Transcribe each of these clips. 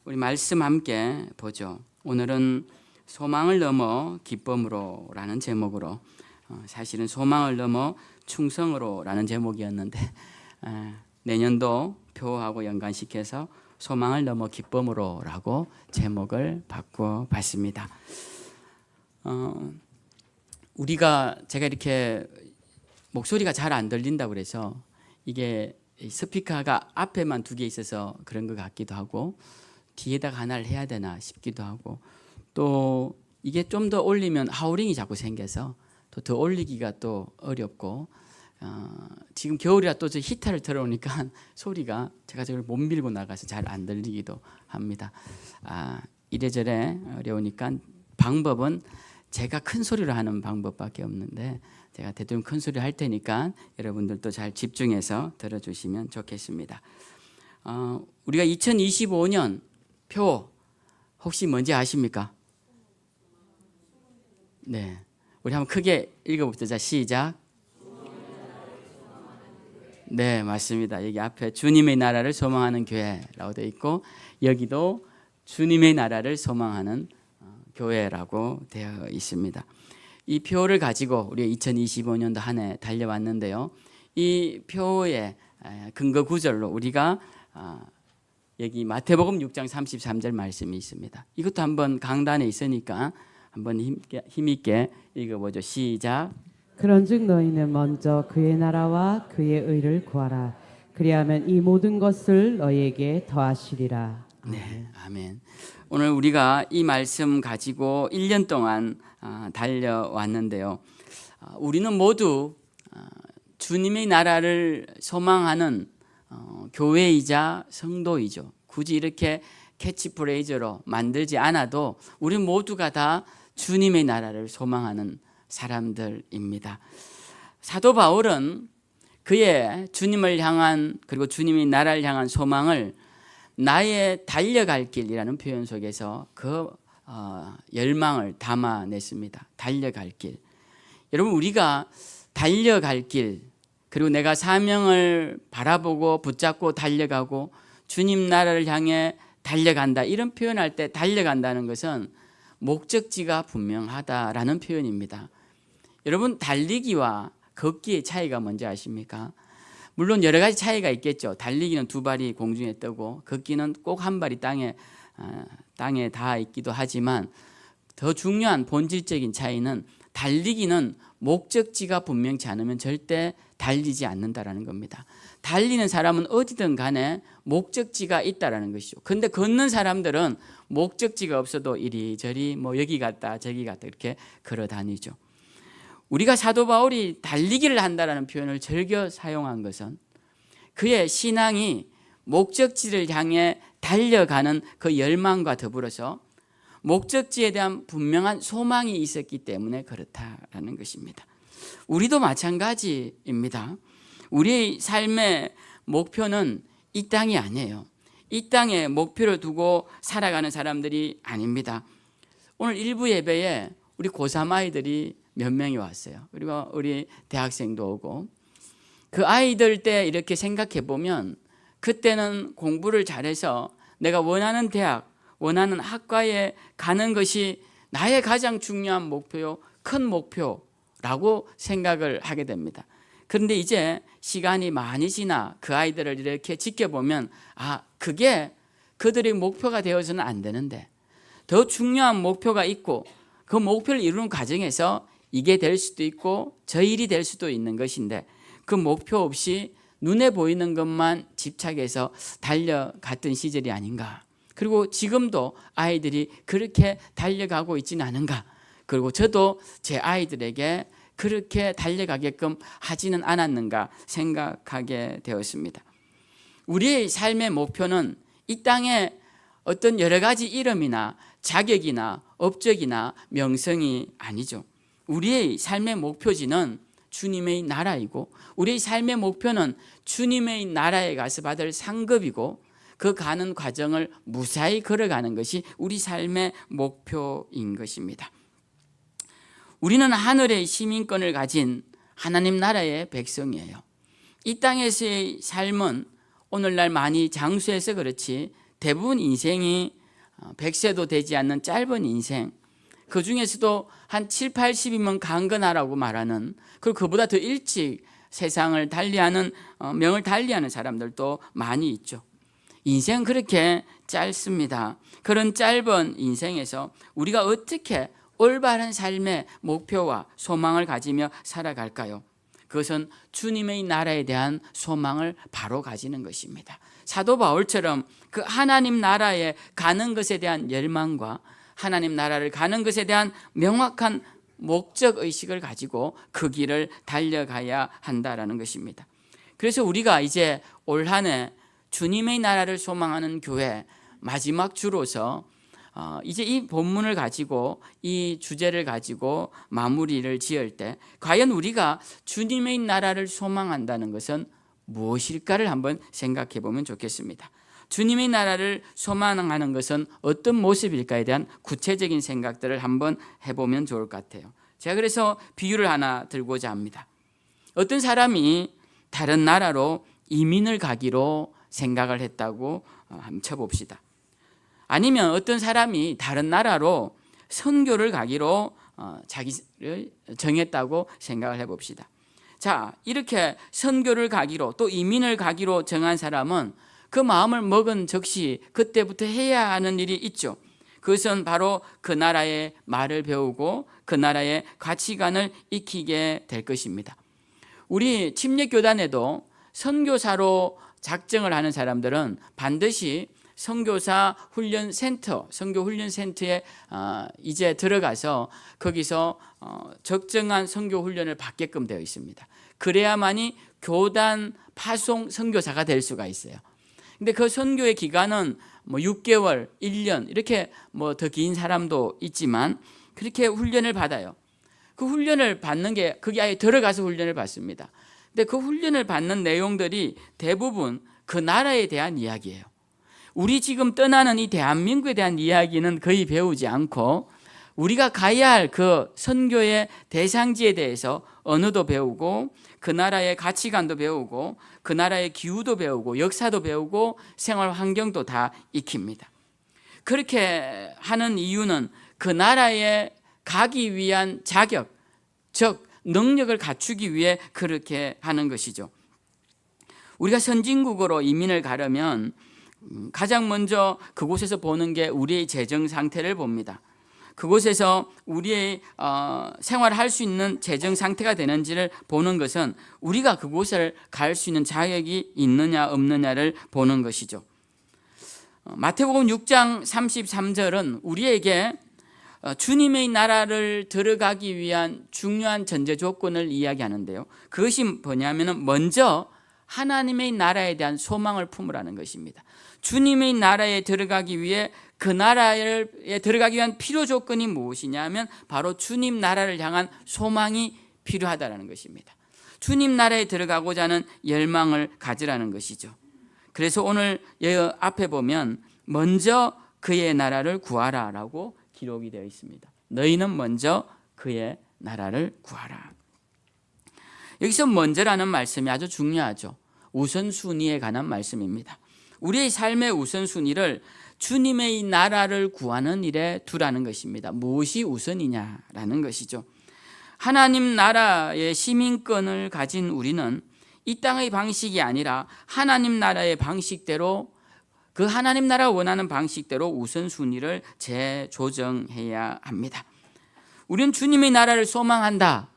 우리 말씀 함께 보죠. 오늘은 소망을 넘어 기쁨으로라는 제목으로, 사실은 소망을 넘어 충성으로라는 제목이었는데 내년도 표하고 연관시켜서 소망을 넘어 기쁨으로라고 제목을 바꿔봤습니다. 제가 이렇게 목소리가 잘 안 들린다고 그래서 이게 스피커가 앞에만 두 개 있어서 그런 것 같기도 하고 뒤에다가 하나를 해야 되나 싶기도 하고, 또 이게 좀 더 올리면 하우링이 자꾸 생겨서 또 더 올리기가 또 어렵고, 지금 겨울이라 또 저 히터를 틀어놓으니까 소리가 제가 저걸 못 밀고 나가서 잘 안 들리기도 합니다. 이래저래 어려우니까 방법은 제가 큰 소리로 하는 방법밖에 없는데, 제가 대충 큰 소리 할 테니까 여러분들도 잘 집중해서 들어주시면 좋겠습니다. 우리가 2025년 표 혹시 뭔지 아십니까? 네, 우리 한번 크게 읽어봅시다. 자, 시작. 네, 맞습니다. 여기 앞에 주님의 나라를 소망하는 교회라고 되어 있고, 여기도 주님의 나라를 소망하는 교회라고 되어 있습니다. 이 표를 가지고 우리 2025년도 한 해 달려왔는데요. 이 표의 근거 구절로 우리가 여기 마태복음 6장 33절 말씀이 있습니다. 이것도 한번 강단에 있으니까 한번 힘있게 읽어보죠. 시작. 그런즉 너희는 먼저 그의 나라와 그의 의를 구하라. 그리하면 이 모든 것을 너희에게 더하시리라. 네, 아멘. 오늘 우리가 이 말씀 가지고 1년 동안 달려왔는데요. 우리는 모두 주님의 나라를 소망하는 교회이자 성도이죠. 굳이 이렇게 캐치프레이즈로 만들지 않아도 우리 모두가 다 주님의 나라를 소망하는 사람들입니다. 사도 바울은 그의 주님을 향한, 그리고 주님의 나라를 향한 소망을 나의 달려갈 길이라는 표현 속에서 그 열망을 담아냈습니다. 달려갈 길. 여러분, 우리가 달려갈 길, 그리고 내가 사명을 바라보고 붙잡고 달려가고 주님 나라를 향해 달려간다, 이런 표현할 때 달려간다는 것은 목적지가 분명하다라는 표현입니다. 여러분, 달리기와 걷기의 차이가 뭔지 아십니까? 물론 여러 가지 차이가 있겠죠. 달리기는 두 발이 공중에 뜨고 걷기는 꼭 한 발이 땅에 닿아 있기도 하지만, 더 중요한 본질적인 차이는 달리기는 목적지가 분명치 않으면 절대 달리지 않는다라는 겁니다. 달리는 사람은 어디든 간에 목적지가 있다라는 것이죠. 그런데 걷는 사람들은 목적지가 없어도 이리저리 여기 갔다 저기 갔다 이렇게 걸어 다니죠. 우리가 사도 바울이 달리기를 한다라는 표현을 즐겨 사용한 것은 그의 신앙이 목적지를 향해 달려가는 그 열망과 더불어서 목적지에 대한 분명한 소망이 있었기 때문에 그렇다라는 것입니다. 우리도 마찬가지입니다. 우리의 삶의 목표는 이 땅이 아니에요. 이 땅에 목표를 두고 살아가는 사람들이 아닙니다. 오늘 일부 예배에 우리 고3 아이들이 몇 명이 왔어요. 그리고 우리 대학생도 오고, 그 아이들 때 이렇게 생각해 보면 그때는 공부를 잘해서 내가 원하는 대학, 원하는 학과에 가는 것이 나의 가장 중요한 목표요, 큰 목표라고 생각을 하게 됩니다. 그런데 이제 시간이 많이 지나 그 아이들을 이렇게 지켜보면 그게 그들의 목표가 되어서는 안 되는데, 더 중요한 목표가 있고 그 목표를 이루는 과정에서 이게 될 수도 있고 저 일이 될 수도 있는 것인데, 그 목표 없이 눈에 보이는 것만 집착해서 달려갔던 시절이 아닌가. 그리고 지금도 아이들이 그렇게 달려가고 있지는 않은가. 그리고 저도 제 아이들에게 그렇게 달려가게끔 하지는 않았는가 생각하게 되었습니다. 우리의 삶의 목표는 이 땅에 어떤 여러 가지 이름이나 자격이나 업적이나 명성이 아니죠. 우리의 삶의 목표지는 주님의 나라이고, 우리의 삶의 목표는 주님의 나라에 가서 받을 상급이고, 그 가는 과정을 무사히 걸어가는 것이 우리 삶의 목표인 것입니다. 우리는 하늘의 시민권을 가진 하나님 나라의 백성이에요. 이 땅에서의 삶은 오늘날 많이 장수해서 그렇지 대부분 인생이 100세도 되지 않는 짧은 인생, 그 중에서도 한 7, 80이면 강건하라고 말하는, 그리고 그보다 더 일찍 세상을 달리하는, 명을 달리하는 사람들도 많이 있죠. 인생은 그렇게 짧습니다. 그런 짧은 인생에서 우리가 어떻게 올바른 삶의 목표와 소망을 가지며 살아갈까요? 그것은 주님의 나라에 대한 소망을 바로 가지는 것입니다. 사도 바울처럼 그 하나님 나라에 가는 것에 대한 열망과 하나님 나라를 가는 것에 대한 명확한 목적 의식을 가지고 그 길을 달려가야 한다라는 것입니다. 그래서 우리가 이제 올 한 해 주님의 나라를 소망하는 교회 마지막 주로서 이제 이 본문을 가지고 이 주제를 가지고 마무리를 지을 때 과연 우리가 주님의 나라를 소망한다는 것은 무엇일까를 한번 생각해 보면 좋겠습니다. 주님의 나라를 소망하는 것은 어떤 모습일까에 대한 구체적인 생각들을 한번 해보면 좋을 것 같아요. 제가 그래서 비유를 하나 들고자 합니다. 어떤 사람이 다른 나라로 이민을 가기로 생각을 했다고 한번 쳐봅시다. 아니면 어떤 사람이 다른 나라로 선교를 가기로 자기를 정했다고 생각을 해봅시다. 자, 이렇게 선교를 가기로 또 이민을 가기로 정한 사람은 그 마음을 먹은 즉시 그때부터 해야 하는 일이 있죠. 그것은 바로 그 나라의 말을 배우고 그 나라의 가치관을 익히게 될 것입니다. 우리 침례교단에도 선교사로 작정을 하는 사람들은 반드시 선교사 훈련센터, 선교 훈련센터에 이제 들어가서 거기서 적정한 선교 훈련을 받게끔 되어 있습니다. 그래야만이 교단 파송 선교사가 될 수가 있어요. 근데 그 선교의 기간은 6개월, 1년 이렇게 더 긴 사람도 있지만 그렇게 훈련을 받아요. 그 훈련을 받는 게 거기 아예 들어가서 훈련을 받습니다. 근데 그 훈련을 받는 내용들이 대부분 그 나라에 대한 이야기예요. 우리 지금 떠나는 이 대한민국에 대한 이야기는 거의 배우지 않고 우리가 가야 할 그 선교의 대상지에 대해서 언어도 배우고 그 나라의 가치관도 배우고 그 나라의 기후도 배우고 역사도 배우고 생활 환경도 다 익힙니다. 그렇게 하는 이유는 그 나라에 가기 위한 자격, 즉 능력을 갖추기 위해 그렇게 하는 것이죠. 우리가 선진국으로 이민을 가려면 가장 먼저 그곳에서 보는 게 우리의 재정 상태를 봅니다. 그곳에서 우리의 생활할 수 있는 재정 상태가 되는지를 보는 것은 우리가 그곳을 갈 수 있는 자격이 있느냐 없느냐를 보는 것이죠. 마태복음 6장 33절은 우리에게 주님의 나라를 들어가기 위한 중요한 전제 조건을 이야기하는데요. 그것이 뭐냐면 먼저 하나님의 나라에 대한 소망을 품으라는 것입니다. 주님의 나라에 들어가기 위해 그 나라에 들어가기 위한 필요 조건이 무엇이냐면 바로 주님 나라를 향한 소망이 필요하다는 것입니다. 주님 나라에 들어가고자 하는 열망을 가지라는 것이죠. 그래서 오늘 앞에 보면 먼저 그의 나라를 구하라 라고 기록이 되어 있습니다. 너희는 먼저 그의 나라를 구하라. 여기서 먼저라는 말씀이 아주 중요하죠. 우선순위에 관한 말씀입니다. 우리의 삶의 우선순위를 주님의 나라를 구하는 일에 두라는 것입니다. 무엇이 우선이냐라는 것이죠. 하나님 나라의 시민권을 가진 우리는 이 땅의 방식이 아니라 하나님 나라의 방식대로 그 하나님 나라가 원하는 방식대로 우선순위를 재조정해야 합니다. 우리는 주님의 나라를 소망한다.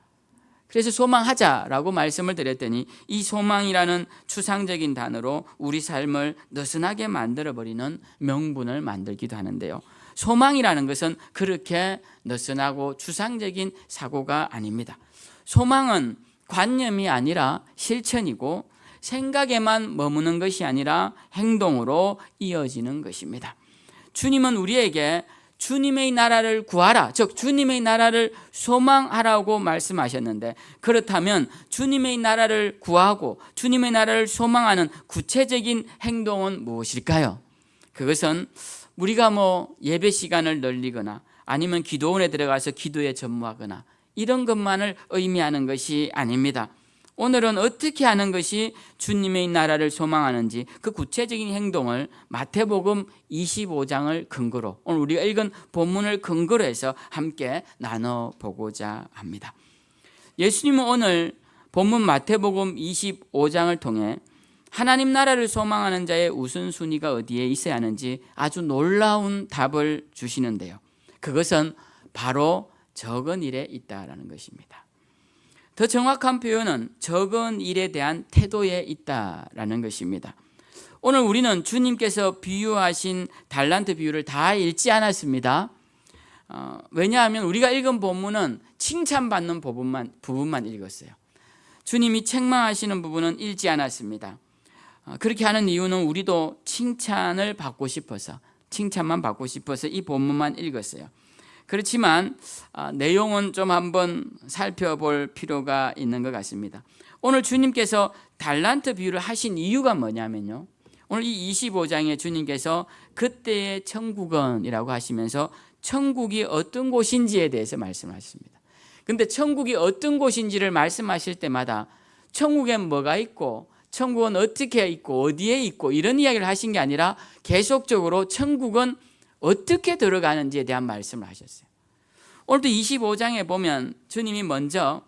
그래서 소망하자라고 말씀을 드렸더니 이 소망이라는 추상적인 단어로 우리 삶을 느슨하게 만들어버리는 명분을 만들기도 하는데요. 소망이라는 것은 그렇게 느슨하고 추상적인 사고가 아닙니다. 소망은 관념이 아니라 실천이고 생각에만 머무는 것이 아니라 행동으로 이어지는 것입니다. 주님은 우리에게 주님의 나라를 구하라, 즉 주님의 나라를 소망하라고 말씀하셨는데 그렇다면 주님의 나라를 구하고 주님의 나라를 소망하는 구체적인 행동은 무엇일까요? 그것은 우리가 예배 시간을 늘리거나 아니면 기도원에 들어가서 기도에 전무하거나 이런 것만을 의미하는 것이 아닙니다. 오늘은 어떻게 하는 것이 주님의 나라를 소망하는지 그 구체적인 행동을 마태복음 25장을 근거로, 오늘 우리가 읽은 본문을 근거로 해서 함께 나눠보고자 합니다. 예수님은 오늘 본문 마태복음 25장을 통해 하나님 나라를 소망하는 자의 우선순위가 어디에 있어야 하는지 아주 놀라운 답을 주시는데요. 그것은 바로 적은 일에 있다라는 것입니다. 더 정확한 표현은 적은 일에 대한 태도에 있다라는 것입니다. 오늘 우리는 주님께서 비유하신 달란트 비유를 다 읽지 않았습니다. 왜냐하면 우리가 읽은 본문은 칭찬받는 부분만 읽었어요. 주님이 책망하시는 부분은 읽지 않았습니다. 그렇게 하는 이유는 우리도 칭찬을 받고 싶어서, 칭찬만 받고 싶어서 이 본문만 읽었어요. 그렇지만 내용은 좀 한번 살펴볼 필요가 있는 것 같습니다. 오늘 주님께서 달란트 비유를 하신 이유가 뭐냐면요, 오늘 이 25장에 주님께서 그때의 천국은이라고 하시면서 천국이 어떤 곳인지에 대해서 말씀하십니다. 그런데 천국이 어떤 곳인지를 말씀하실 때마다 천국엔 뭐가 있고 천국은 어떻게 있고 어디에 있고 이런 이야기를 하신 게 아니라 계속적으로 천국은 어떻게 들어가는지에 대한 말씀을 하셨어요. 오늘도 25장에 보면 주님이 먼저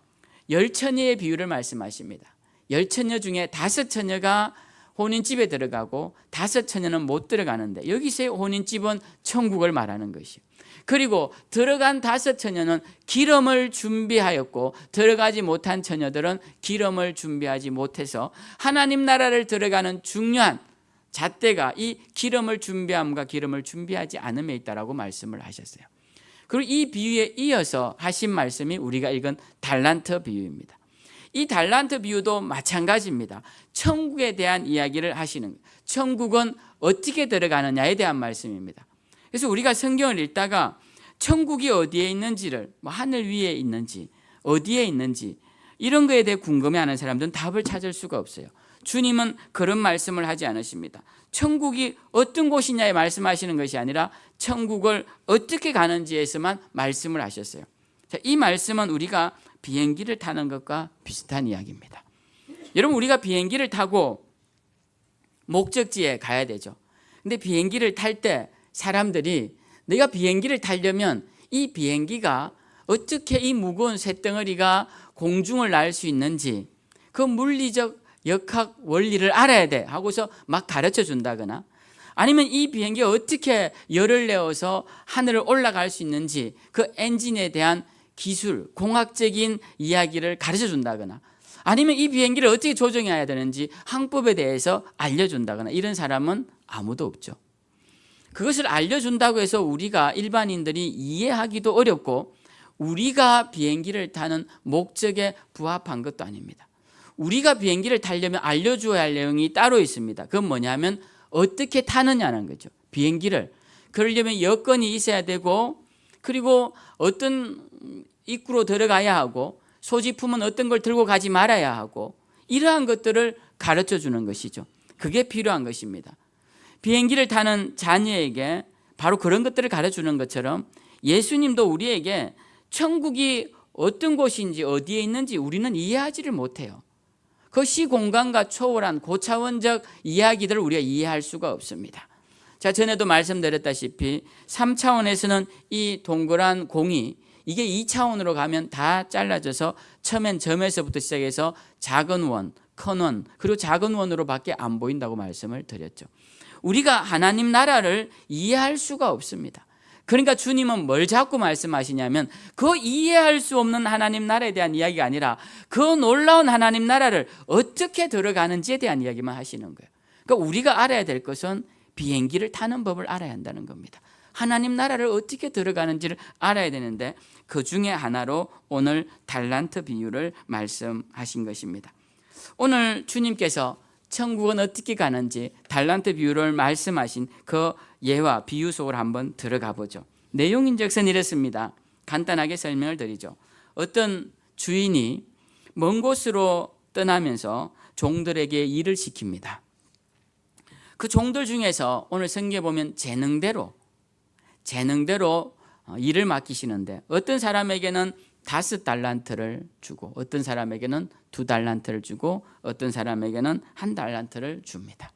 10처녀의 비유를 말씀하십니다. 10처녀 중에 5처녀가 혼인집에 들어가고 5처녀는 못 들어가는데, 여기서의 혼인집은 천국을 말하는 것이에요. 그리고 들어간 5처녀는 기름을 준비하였고 들어가지 못한 처녀들은 기름을 준비하지 못해서 하나님 나라를 들어가는 중요한 잣대가 이 기름을 준비함과 기름을 준비하지 않음에 있다라고 말씀을 하셨어요. 그리고 이 비유에 이어서 하신 말씀이 우리가 읽은 달란트 비유입니다. 이 달란트 비유도 마찬가지입니다. 천국에 대한 이야기를 하시는 거예요. 천국은 어떻게 들어가느냐에 대한 말씀입니다. 그래서 우리가 성경을 읽다가 천국이 어디에 있는지를, 하늘 위에 있는지 어디에 있는지 이런 거에 대해 궁금해하는 사람들은 답을 찾을 수가 없어요. 주님은 그런 말씀을 하지 않으십니다. 천국이 어떤 곳이냐에 말씀하시는 것이 아니라 천국을 어떻게 가는지에서만 말씀을 하셨어요. 자, 이 말씀은 우리가 비행기를 타는 것과 비슷한 이야기입니다. 여러분, 우리가 비행기를 타고 목적지에 가야 되죠. 근데 비행기를 탈 때 사람들이 내가 비행기를 타려면 이 비행기가 어떻게 이 무거운 쇳덩어리가 공중을 날 수 있는지 그 물리적 역학 원리를 알아야 돼 하고서 막 가르쳐 준다거나, 아니면 이 비행기가 어떻게 열을 내어서 하늘을 올라갈 수 있는지 그 엔진에 대한 기술, 공학적인 이야기를 가르쳐 준다거나, 아니면 이 비행기를 어떻게 조종해야 되는지 항법에 대해서 알려준다거나, 이런 사람은 아무도 없죠. 그것을 알려준다고 해서 우리가 일반인들이 이해하기도 어렵고 우리가 비행기를 타는 목적에 부합한 것도 아닙니다. 우리가 비행기를 타려면 알려줘야 할 내용이 따로 있습니다. 그건 뭐냐면 어떻게 타느냐는 거죠. 비행기를. 그러려면 여건이 있어야 되고, 그리고 어떤 입구로 들어가야 하고, 소지품은 어떤 걸 들고 가지 말아야 하고, 이러한 것들을 가르쳐 주는 것이죠. 그게 필요한 것입니다. 비행기를 타는 자녀에게 바로 그런 것들을 가르쳐 주는 것처럼 예수님도 우리에게 천국이 어떤 곳인지 어디에 있는지 우리는 이해하지를 못해요. 그 시공간과 초월한 고차원적 이야기들을 우리가 이해할 수가 없습니다. 자, 전에도 말씀드렸다시피 3차원에서는 이 동그란 공이 이게 2차원으로 가면 다 잘라져서 처음엔 점에서부터 시작해서 작은 원, 큰 원, 그리고 작은 원으로 밖에 안 보인다고 말씀을 드렸죠. 우리가 하나님 나라를 이해할 수가 없습니다. 그러니까 주님은 뭘 자꾸 말씀하시냐면 그 이해할 수 없는 하나님 나라에 대한 이야기가 아니라 그 놀라운 하나님 나라를 어떻게 들어가는지에 대한 이야기만 하시는 거예요. 그러니까 우리가 알아야 될 것은 비행기를 타는 법을 알아야 한다는 겁니다. 하나님 나라를 어떻게 들어가는지를 알아야 되는데 그 중에 하나로 오늘 달란트 비유를 말씀하신 것입니다. 오늘 주님께서 천국은 어떻게 가는지 달란트 비유를 말씀하신 그 예와 비유 속으로 한번 들어가 보죠. 내용인즉슨 이렇습니다. 간단하게 설명을 드리죠. 어떤 주인이 먼 곳으로 떠나면서 종들에게 일을 시킵니다. 그 종들 중에서 오늘 성경에 보면 재능대로 일을 맡기시는데, 어떤 사람에게는 5달란트를 주고 어떤 사람에게는 2달란트를 주고 어떤 사람에게는 1달란트를 줍니다.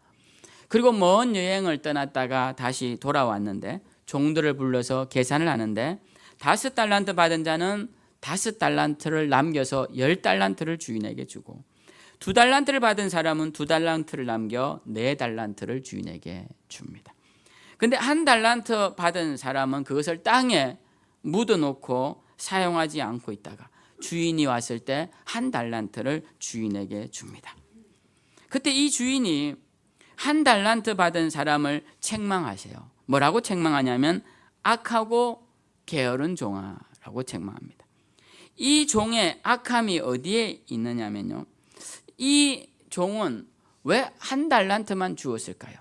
그리고 먼 여행을 떠났다가 다시 돌아왔는데 종들을 불러서 계산을 하는데 5달란트 받은 자는 5달란트를 남겨서 10달란트를 주인에게 주고 2달란트를 받은 사람은 2달란트를 남겨 4달란트를 주인에게 줍니다. 근데 1달란트 받은 사람은 그것을 땅에 묻어놓고 사용하지 않고 있다가 주인이 왔을 때 1달란트를 주인에게 줍니다. 그때 이 주인이 1달란트 받은 사람을 책망하세요. 뭐라고 책망하냐면 악하고 게으른 종아라고 책망합니다. 이 종의 악함이 어디에 있느냐면요, 이 종은 왜 1달란트만 주었을까요?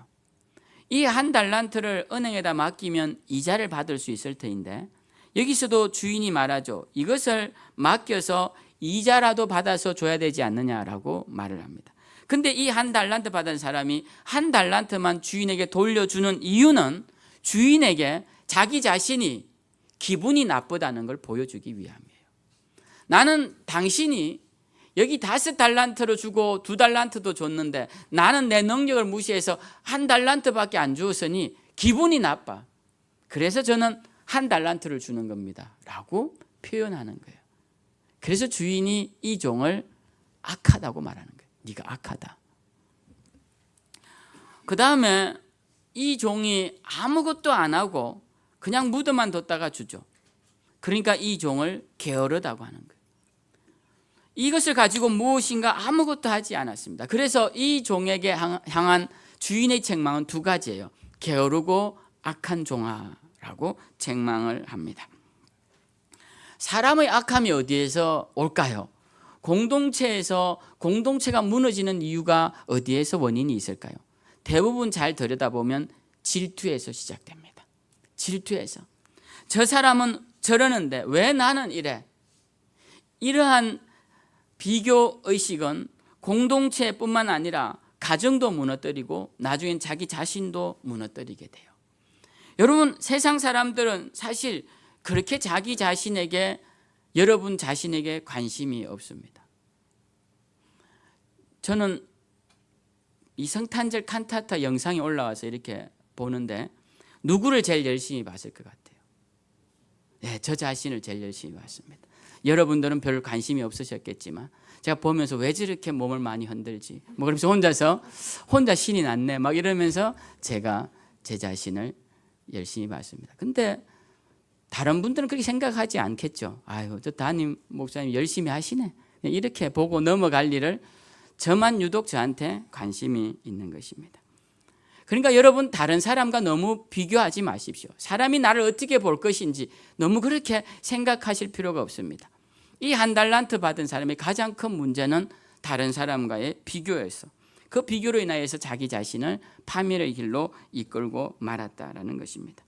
이 1달란트를 은행에다 맡기면 이자를 받을 수 있을 터인데 여기서도 주인이 말하죠. 이것을 맡겨서 이자라도 받아서 줘야 되지 않느냐라고 말을 합니다. 근데 이 1달란트 받은 사람이 1달란트만 주인에게 돌려주는 이유는 주인에게 자기 자신이 기분이 나쁘다는 걸 보여주기 위함이에요. 나는 당신이 여기 5달란트를 주고 2달란트도 줬는데 나는 내 능력을 무시해서 1달란트밖에 안 주었으니 기분이 나빠. 그래서 저는 1달란트를 주는 겁니다 라고 표현하는 거예요. 그래서 주인이 이 종을 악하다고 말하는 거예요. 네가 악하다. 그 다음에 이 종이 아무것도 안 하고 그냥 묻어만 뒀다가 주죠. 그러니까 이 종을 게으르다고 하는 거예요. 이것을 가지고 무엇인가 아무것도 하지 않았습니다. 그래서 이 종에게 향한 주인의 책망은 2가지예요. 게으르고 악한 종아라고 책망을 합니다. 사람의 악함이 어디에서 올까요? 공동체가 무너지는 이유가 어디에서 원인이 있을까요? 대부분 잘 들여다보면 질투에서 시작됩니다. 질투에서. 저 사람은 저러는데 왜 나는 이래? 이러한 비교 의식은 공동체뿐만 아니라 가정도 무너뜨리고 나중엔 자기 자신도 무너뜨리게 돼요. 여러분, 세상 사람들은 사실 그렇게 자기 자신에게, 여러분 자신에게 관심이 없습니다. 저는 이 성탄절 칸타타 영상이 올라와서 이렇게 보는데 누구를 제일 열심히 봤을 것 같아요? 네, 저 자신을 제일 열심히 봤습니다. 여러분들은 별 관심이 없으셨겠지만 제가 보면서 왜 저렇게 몸을 많이 흔들지? 뭐 그러면서 혼자 신이 났네 막 이러면서 제가 제 자신을 열심히 봤습니다. 근데 다른 분들은 그렇게 생각하지 않겠죠. 아유, 저 담임 목사님 열심히 하시네. 이렇게 보고 넘어갈 일을 저만 유독 저한테 관심이 있는 것입니다. 그러니까 여러분, 다른 사람과 너무 비교하지 마십시오. 사람이 나를 어떻게 볼 것인지 너무 그렇게 생각하실 필요가 없습니다. 이 1달란트 받은 사람의 가장 큰 문제는 다른 사람과의 비교였어. 그 비교로 인하여서 자기 자신을 파멸의 길로 이끌고 말았다라는 것입니다.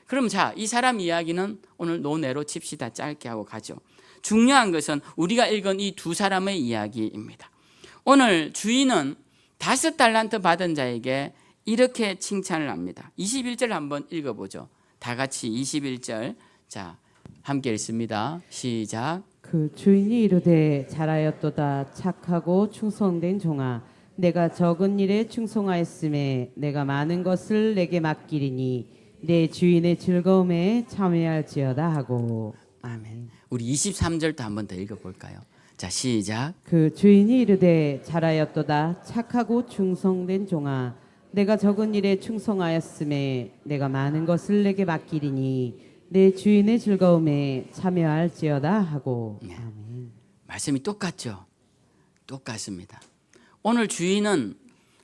그럼 자, 이 사람 이야기는 오늘 논외로 칩시다. 짧게 하고 가죠. 중요한 것은 우리가 읽은 이 2 사람의 이야기입니다. 오늘 주인은 5달란트 받은 자에게 이렇게 칭찬을 합니다. 21절 한번 읽어보죠. 다 같이 21절. 자, 함께 읽습니다. 시작. 그 주인이 이르되 잘하였도다 착하고 충성된 종아 내가 적은 일에 충성하였음에 내가 많은 것을 내게 맡기리니 내 주인의 즐거움에 참여할지어다 하고. 아멘. 우리 23절도 한번 더 읽어볼까요? 자, 시작. 그 주인이 이르되 잘하였도다 착하고 충성된 종아 내가 적은 일에 충성하였음에 내가 많은 것을 내게 맡기리니 내 주인의 즐거움에 참여할지어다 하고. 네. 아멘. 말씀이 똑같죠? 똑같습니다. 오늘 주인은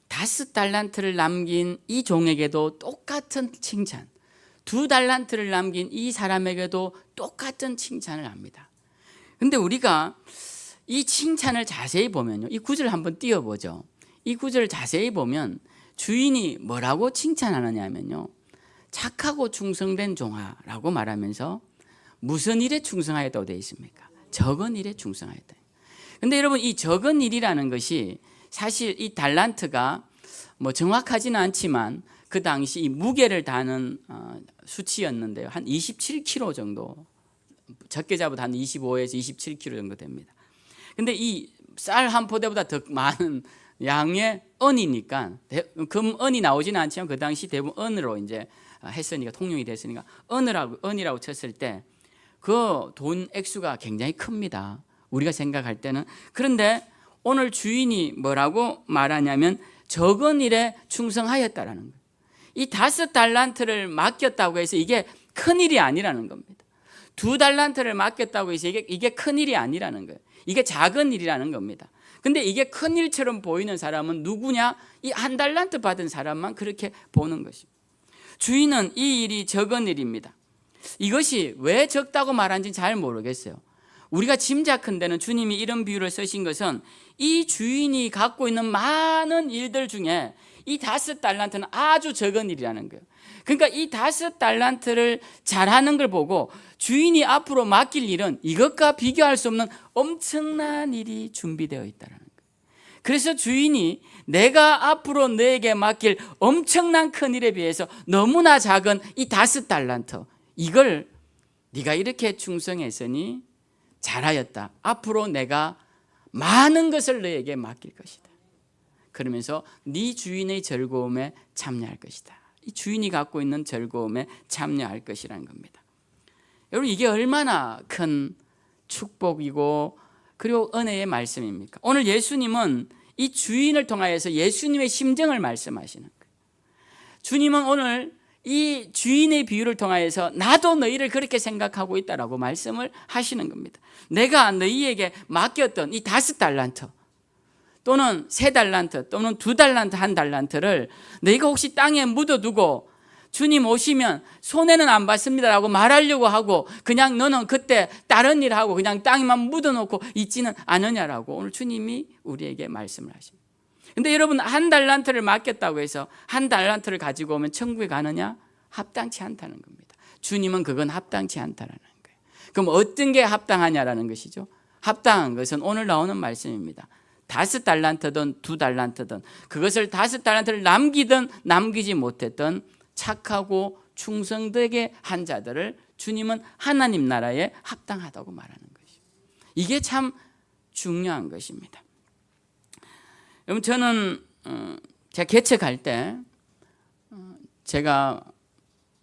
5달란트를 남긴 이 종에게도 똑같은 칭찬, 2달란트를 남긴 이 사람에게도 똑같은 칭찬을 합니다. 근데 우리가 이 칭찬을 자세히 보면요, 이 구절을 한번 띄워보죠. 이 구절을 자세히 보면 주인이 뭐라고 칭찬하느냐면요, 착하고 충성된 종아라고 말하면서 무슨 일에 충성하였다고 되어 있습니까? 적은 일에 충성하였다. 근데 여러분, 이 적은 일이라는 것이 사실 이 달란트가 뭐 정확하지는 않지만 그 당시 이 무게를 다는 수치였는데요, 한 27kg 정도 적게 잡아도 한 25에서 27kg 정도 됩니다. 근데 이 쌀 한 포대보다 더 많은 양의 은이니까, 금 은이 나오지는 않지만 그 당시 대부분 은으로 이제 했으니까, 통용이 됐으니까 은이라고 쳤을 때 그 돈 액수가 굉장히 큽니다, 우리가 생각할 때는. 그런데 오늘 주인이 뭐라고 말하냐면 적은 일에 충성하였다라는 거예요. 이 5달란트를 맡겼다고 해서 이게 큰 일이 아니라는 겁니다. 2달란트를 맡겼다고 해서 이게 큰 일이 아니라는 거예요. 이게 작은 일이라는 겁니다. 근데 이게 큰 일처럼 보이는 사람은 누구냐? 이 1달란트 받은 사람만 그렇게 보는 것입니다. 주인은 이 일이 적은 일입니다. 이것이 왜 적다고 말한지는 잘 모르겠어요. 우리가 짐작컨대는 주님이 이런 비유를 쓰신 것은 이 주인이 갖고 있는 많은 일들 중에 이 5달란트는 아주 적은 일이라는 거예요. 그러니까 이 5달란트를 잘하는 걸 보고 주인이 앞으로 맡길 일은 이것과 비교할 수 없는 엄청난 일이 준비되어 있다는 거예요. 그래서 주인이 내가 앞으로 너에게 맡길 엄청난 큰 일에 비해서 너무나 작은 이 5달란트, 이걸 네가 이렇게 충성했으니 잘하였다. 앞으로 내가 많은 것을 너에게 맡길 것이다. 그러면서 네 주인의 즐거움에 참여할 것이다. 이 주인이 갖고 있는 즐거움에 참여할 것이라는 겁니다. 여러분, 이게 얼마나 큰 축복이고 그리고 은혜의 말씀입니까? 오늘 예수님은 이 주인을 통하여서 예수님의 심정을 말씀하시는 거예요. 주님은 오늘 이 주인의 비유를 통하여서 나도 너희를 그렇게 생각하고 있다라고 말씀을 하시는 겁니다. 내가 너희에게 맡겼던 이 5달란트 또는 3달란트 또는 2달란트, 1달란트를 너희가 혹시 땅에 묻어두고 주님 오시면 손해는 안 받습니다라고 말하려고 하고 그냥 너는 그때 다른 일 하고 그냥 땅에만 묻어놓고 있지는 않으냐라고 오늘 주님이 우리에게 말씀을 하십니다. 근데 여러분, 1달란트를 맡겼다고 해서 1달란트를 가지고 오면 천국에 가느냐? 합당치 않다는 겁니다. 주님은 그건 합당치 않다라는 거예요. 그럼 어떤 게 합당하냐라는 것이죠. 합당한 것은 오늘 나오는 말씀입니다. 5달란트든 2달란트든 그것을 5달란트를 남기든 남기지 못했던 착하고 충성되게 한 자들을 주님은 하나님 나라에 합당하다고 말하는 것이죠. 이게 참 중요한 것입니다. 여러분, 저는 제가 개척할 때 제가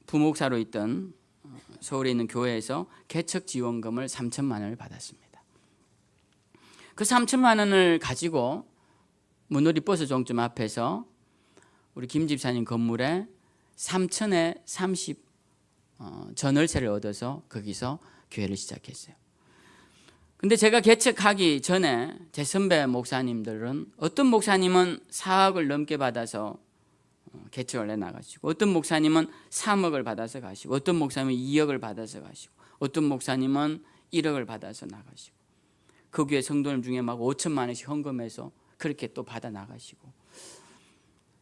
부목사로 있던 서울에 있는 교회에서 개척 지원금을 3천만 원을 받았습니다. 그 3천만 원을 가지고 문호리 버스 종점 앞에서 우리 김 집사님 건물에 3천에 30 전월세를 얻어서 거기서 교회를 시작했어요. 근데 제가 개척하기 전에 제 선배 목사님들은 어떤 목사님은 4억을 넘게 받아서 개척을 해나가시고, 어떤 목사님은 3억을 받아서 가시고, 어떤 목사님은 2억을 받아서 가시고, 어떤 목사님은 1억을 받아서 나가시고, 그 교회 성도님 중에 막 5천만 원씩 헌금해서 그렇게 또 받아 나가시고.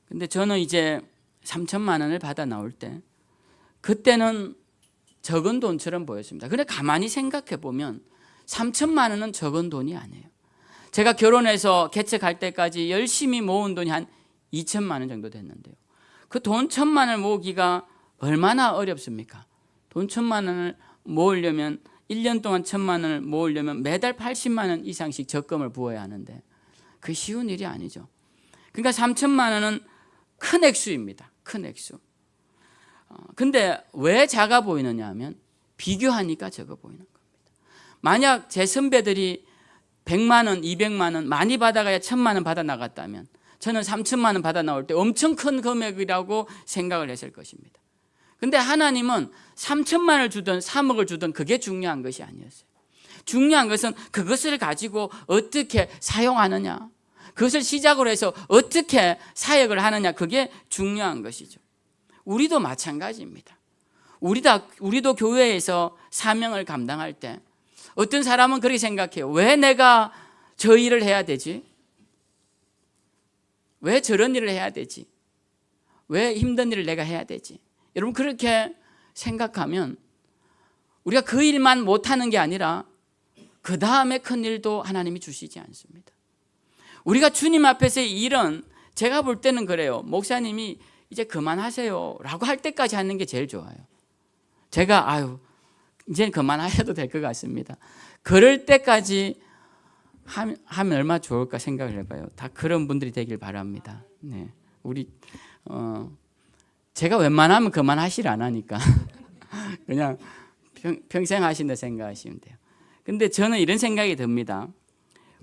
근데 저는 이제 3천만 원을 받아 나올 때 그때는 적은 돈처럼 보였습니다. 근데 가만히 생각해 보면 3천만 원은 적은 돈이 아니에요. 제가 결혼해서 개척할 때까지 열심히 모은 돈이 한 2천만 원 정도 됐는데요. 그 돈 1,000만 원을 모으기가 얼마나 어렵습니까? 돈 1,000만 원을 모으려면 1년 동안 1,000만 원을 모으려면 매달 80만 원 이상씩 적금을 부어야 하는데 그 쉬운 일이 아니죠. 그러니까 3천만 원은 큰 액수입니다. 큰 액수. 근데 왜 작아 보이느냐 하면 비교하니까 적어 보이는 겁니다. 만약 제 선배들이 100만 원, 200만 원 많이 받아가야 1,000만 원 받아 나갔다면 저는 3천만 원 받아 나올 때 엄청 큰 금액이라고 생각을 했을 것입니다. 근데 하나님은 3천만 원을 주든 3억을 주든 그게 중요한 것이 아니었어요. 중요한 것은 그것을 가지고 어떻게 사용하느냐, 그것을 시작으로 해서 어떻게 사역을 하느냐, 그게 중요한 것이죠. 우리도 마찬가지입니다. 우리도 교회에서 사명을 감당할 때 어떤 사람은 그렇게 생각해요. 왜 내가 저 일을 해야 되지? 왜 저런 일을 해야 되지? 왜 힘든 일을 내가 해야 되지? 여러분, 그렇게 생각하면 우리가 그 일만 못하는 게 아니라 그 다음에 큰 일도 하나님이 주시지 않습니다. 우리가 주님 앞에서의 일은 제가 볼 때는 그래요. 목사님이 이제 그만하세요 라고 할 때까지 하는 게 제일 좋아요. 제가 이제는 그만하셔도 될 것 같습니다. 그럴 때까지 하면 얼마나 좋을까 생각을 해봐요. 다 그런 분들이 되길 바랍니다. 네, 우리 제가 웬만하면 그만하시를 안 하니까 그냥 평생 하신다 생각하시면 돼요. 근데 저는 이런 생각이 듭니다.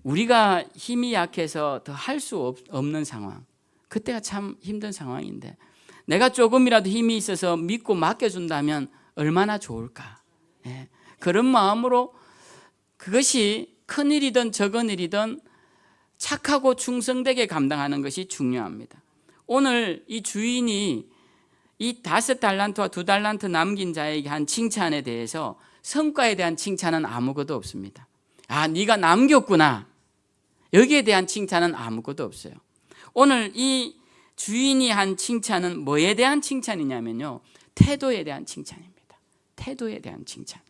우리가 힘이 약해서 더 할 수 없는 상황, 그때가 참 힘든 상황인데 내가 조금이라도 힘이 있어서 믿고 맡겨준다면 얼마나 좋을까. 예, 그런 마음으로 그것이 큰일이든 적은 일이든 착하고 충성되게 감당하는 것이 중요합니다. 오늘 이 주인이 이 5달란트와 2달란트 남긴 자에게 한 칭찬에 대해서 성과에 대한 칭찬은 아무것도 없습니다. 아, 네가 남겼구나. 여기에 대한 칭찬은 아무것도 없어요. 오늘 이 주인이 한 칭찬은 뭐에 대한 칭찬이냐면요, 태도에 대한 칭찬입니다. 태도에 대한 칭찬.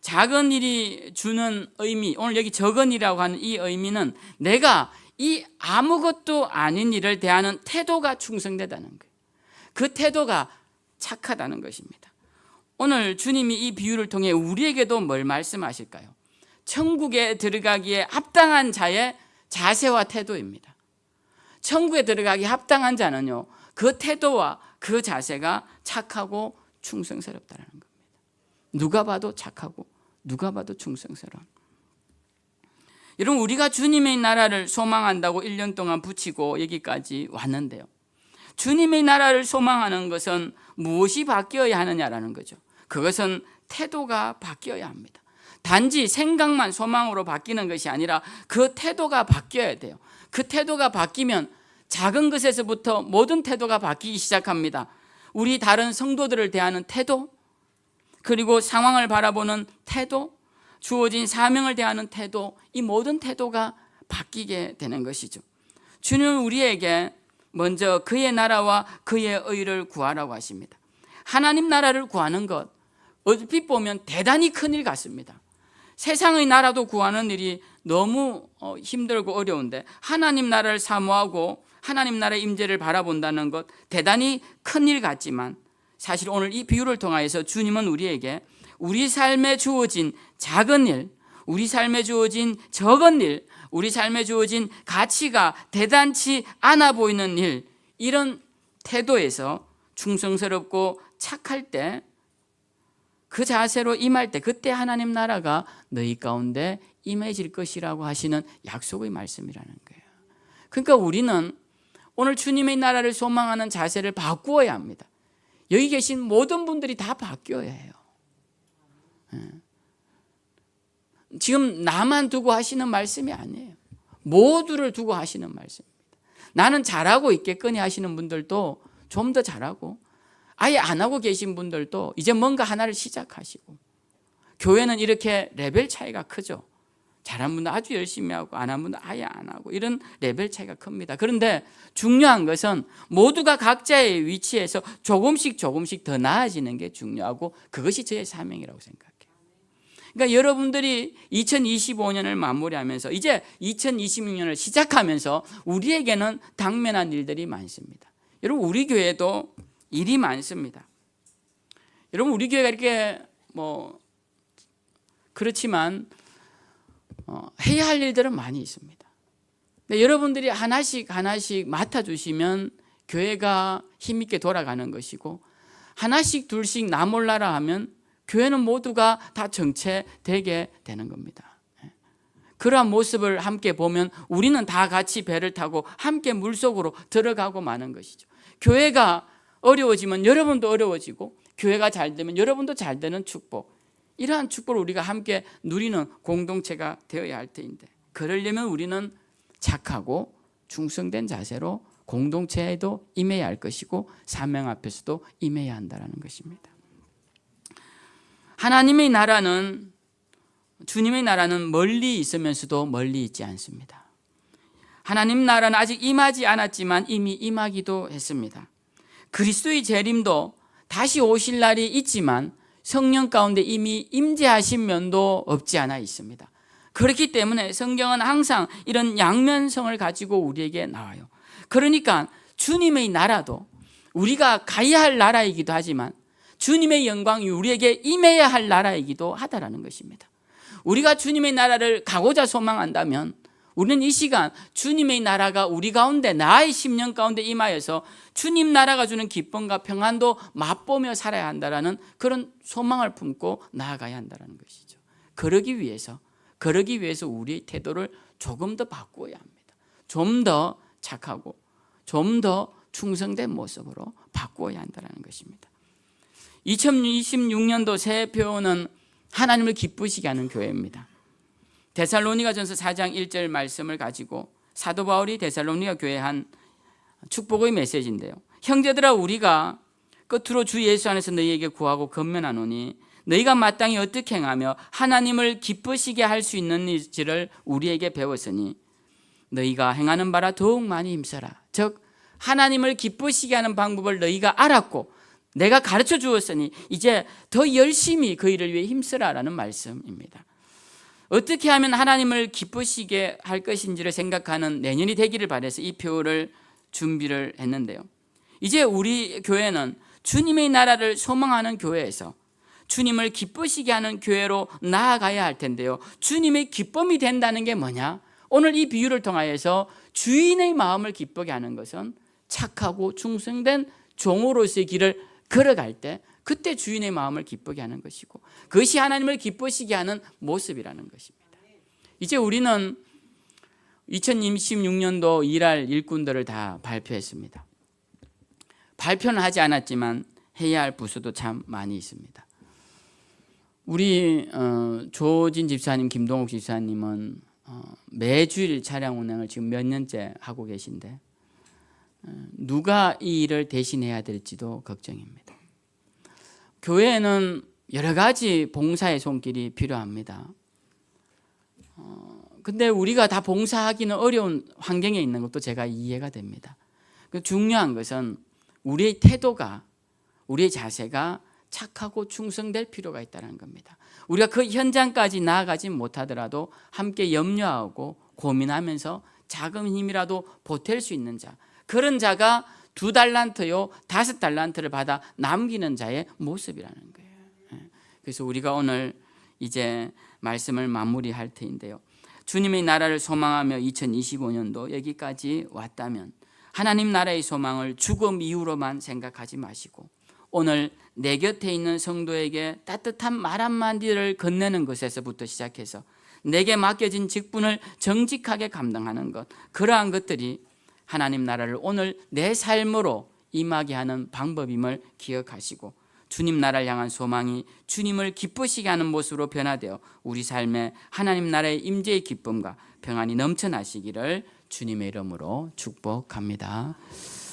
작은 일이 주는 의미, 오늘 여기 적은 일이라고 하는 이 의미는 내가 이 아무것도 아닌 일을 대하는 태도가 충성되다는 거예요. 그 태도가 착하다는 것입니다. 오늘 주님이 이 비유를 통해 우리에게도 뭘 말씀하실까요? 천국에 들어가기에 합당한 자의 자세와 태도입니다. 천국에 들어가기 합당한 자는요, 그 태도와 그 자세가 착하고 충성스럽다는 겁니다. 누가 봐도 착하고 누가 봐도 충성스러운. 여러분, 우리가 주님의 나라를 소망한다고 1년 동안 붙이고 여기까지 왔는데요, 주님의 나라를 소망하는 것은 무엇이 바뀌어야 하느냐라는 거죠. 그것은 태도가 바뀌어야 합니다. 단지 생각만 소망으로 바뀌는 것이 아니라 그 태도가 바뀌어야 돼요. 그 태도가 바뀌면 작은 것에서부터 모든 태도가 바뀌기 시작합니다. 우리 다른 성도들을 대하는 태도, 그리고 상황을 바라보는 태도, 주어진 사명을 대하는 태도, 이 모든 태도가 바뀌게 되는 것이죠. 주님은 우리에게 먼저 그의 나라와 그의 의를 구하라고 하십니다. 하나님 나라를 구하는 것, 얼핏 보면 대단히 큰일 같습니다. 세상의 나라도 구하는 일이 너무 힘들고 어려운데 하나님 나라를 사모하고 하나님 나라의 임재를 바라본다는 것, 대단히 큰일 같지만 사실 오늘 이 비유를 통하여서 주님은 우리에게 우리 삶에 주어진 작은 일, 우리 삶에 주어진 적은 일, 우리 삶에 주어진 가치가 대단치 않아 보이는 일, 이런 태도에서 충성스럽고 착할 때, 그 자세로 임할 때 그때 하나님 나라가 너희 가운데 임해질 것이라고 하시는 약속의 말씀이라는 거예요. 그러니까 우리는 오늘 주님의 나라를 소망하는 자세를 바꾸어야 합니다. 여기 계신 모든 분들이 다 바뀌어야 해요. 지금 나만 두고 하시는 말씀이 아니에요. 모두를 두고 하시는 말씀입니다. 나는 잘하고 있겠거니 하시는 분들도 좀 더 잘하고, 아예 안 하고 계신 분들도 이제 뭔가 하나를 시작하시고, 교회는 이렇게 레벨 차이가 크죠. 잘한 분은 아주 열심히 하고 안 한 분은 아예 안 하고, 이런 레벨 차이가 큽니다. 그런데 중요한 것은 모두가 각자의 위치에서 조금씩 더 나아지는 게 중요하고, 그것이 저의 사명이라고 생각해요. 그러니까 여러분들이 2025년을 마무리하면서 이제 2026년을 시작하면서 우리에게는 당면한 일들이 많습니다. 여러분, 우리 교회도 일이 많습니다. 여러분, 우리 교회가 이렇게 그렇지만 해야 할 일들은 많이 있습니다. 근데 여러분들이 하나씩 맡아주시면 교회가 힘있게 돌아가는 것이고, 하나씩 둘씩 나 몰라라 하면 교회는 모두가 다 정체되게 되는 겁니다. 그러한 모습을 함께 보면 우리는 다 같이 배를 타고 함께 물속으로 들어가고 마는 것이죠. 교회가 어려워지면 여러분도 어려워지고, 교회가 잘 되면 여러분도 잘 되는 축복, 이러한 축복을 우리가 함께 누리는 공동체가 되어야 할 터인데, 그러려면 우리는 착하고 충성된 자세로 공동체에도 임해야 할 것이고 사명 앞에서도 임해야 한다는 것입니다. 하나님의 나라는, 주님의 나라는 멀리 있으면서도 멀리 있지 않습니다. 하나님 나라는 아직 임하지 않았지만 이미 임하기도 했습니다. 그리스도의 재림도 다시 오실 날이 있지만 성령 가운데 이미 임재하신 면도 없지 않아 있습니다. 그렇기 때문에 성경은 항상 이런 양면성을 가지고 우리에게 나와요. 그러니까 주님의 나라도 우리가 가야 할 나라이기도 하지만 주님의 영광이 우리에게 임해야 할 나라이기도 하다라는 것입니다. 우리가 주님의 나라를 가고자 소망한다면 우리는 이 시간 주님의 나라가 우리 가운데, 나의 심령 가운데 임하여서 주님 나라가 주는 기쁨과 평안도 맛보며 살아야 한다라는 그런 소망을 품고 나아가야 한다는 것이죠. 그러기 위해서 우리의 태도를 조금 더 바꾸어야 합니다. 좀 더 착하고 좀 더 충성된 모습으로 바꾸어야 한다는 것입니다. 2026년도 새 표어는 하나님을 기쁘시게 하는 교회입니다. 데살로니가전서 4장 1절 말씀을 가지고 사도 바울이 데살로니가 교회에 한 축복의 메시지인데요. 형제들아, 우리가 끝으로 주 예수 안에서 너희에게 구하고 건면하노니 너희가 마땅히 어떻게 행하며 하나님을 기쁘시게 할 수 있는지를 우리에게 배웠으니 너희가 행하는 바라 더욱 많이 힘써라. 즉 하나님을 기쁘시게 하는 방법을 너희가 알았고 내가 가르쳐 주었으니 이제 더 열심히 그 일을 위해 힘쓰라라는 말씀입니다. 어떻게 하면 하나님을 기쁘시게 할 것인지를 생각하는 내년이 되기를 바라서 이 표를 준비를 했는데요. 이제 우리 교회는 주님의 나라를 소망하는 교회에서 주님을 기쁘시게 하는 교회로 나아가야 할 텐데요. 주님의 기쁨이 된다는 게 뭐냐? 오늘 이 비유를 통하여서 주인의 마음을 기쁘게 하는 것은 착하고 충성된 종으로서의 길을 걸어갈 때 그때 주인의 마음을 기쁘게 하는 것이고 그것이 하나님을 기쁘시게 하는 모습이라는 것입니다. 이제 우리는 2026년도 일할 일꾼들을 다 발표했습니다. 발표는 하지 않았지만 해야 할 부서도 참 많이 있습니다. 우리 조진 집사님, 김동욱 집사님은 매주일 차량 운행을 지금 몇 년째 하고 계신데 누가 이 일을 대신해야 될지도 걱정입니다. 교회에는 여러 가지 봉사의 손길이 필요합니다. 근데 우리가 다 봉사하기는 어려운 환경에 있는 것도 제가 이해가 됩니다. 중요한 것은 우리의 태도가, 우리의 자세가 착하고 충성될 필요가 있다는 겁니다. 우리가 그 현장까지 나아가지 못하더라도 함께 염려하고 고민하면서 작은 힘이라도 보탤 수 있는 자, 그런 자가 2달란트요 5달란트를 받아 남기는 자의 모습이라는 거예요. 그래서 우리가 오늘 이제 말씀을 마무리할 터인데요. 주님의 나라를 소망하며 2025년도 여기까지 왔다면 하나님 나라의 소망을 죽음 이후로만 생각하지 마시고 오늘 내 곁에 있는 성도에게 따뜻한 말 한마디를 건네는 것에서부터 시작해서 내게 맡겨진 직분을 정직하게 감당하는 것, 그러한 것들이 하나님 나라를 오늘 내 삶으로 임하게 하는 방법임을 기억하시고 주님 나라를 향한 소망이 주님을 기쁘시게 하는 모습으로 변화되어 우리 삶에 하나님 나라의 임재의 기쁨과 평안이 넘쳐나시기를 주님의 이름으로 축복합니다.